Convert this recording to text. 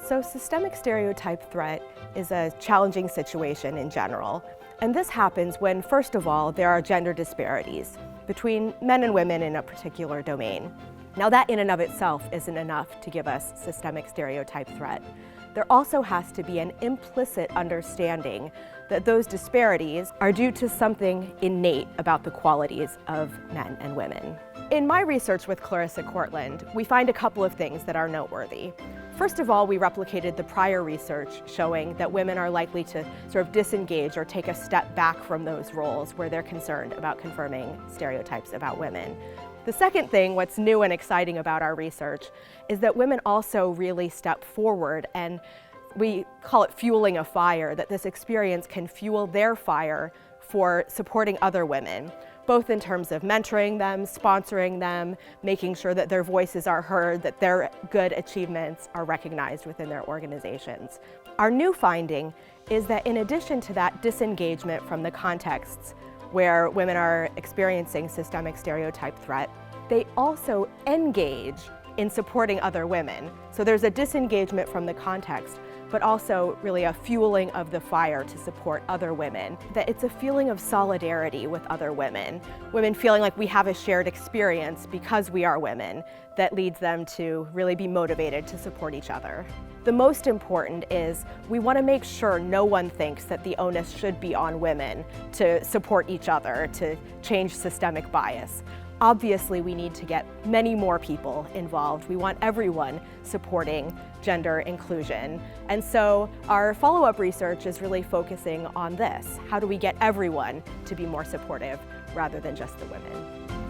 So systemic stereotype threat is a challenging situation in general. And this happens when, first of all, there are gender disparities between men and women in a particular domain. Now that in and of itself isn't enough to give us systemic stereotype threat. There also has to be an implicit understanding that those disparities are due to something innate about the qualities of men and women. In my research with Clarissa Cortland, we find a couple of things that are noteworthy. First of all, we replicated the prior research showing that women are likely to sort of disengage or take a step back from those roles where they're concerned about confirming stereotypes about women. The second thing, what's new and exciting about our research, is that women also really step forward, and we call it fueling a fire, that this experience can fuel their fire for supporting other women, both in terms of mentoring them, sponsoring them, making sure that their voices are heard, that their good achievements are recognized within their organizations. Our new finding is that in addition to that disengagement from the contexts where women are experiencing systemic stereotype threat, they also engage in supporting other women. So there's a disengagement from the context, but also really a fueling of the fire to support other women. That it's a feeling of solidarity with other women. Women feeling like we have a shared experience because we are women that leads them to really be motivated to support each other. The most important is we want to make sure no one thinks that the onus should be on women to support each other, to change systemic bias. Obviously, we need to get many more people involved. We want everyone supporting gender inclusion. And so our follow-up research is really focusing on this. How do we get everyone to be more supportive rather than just the women?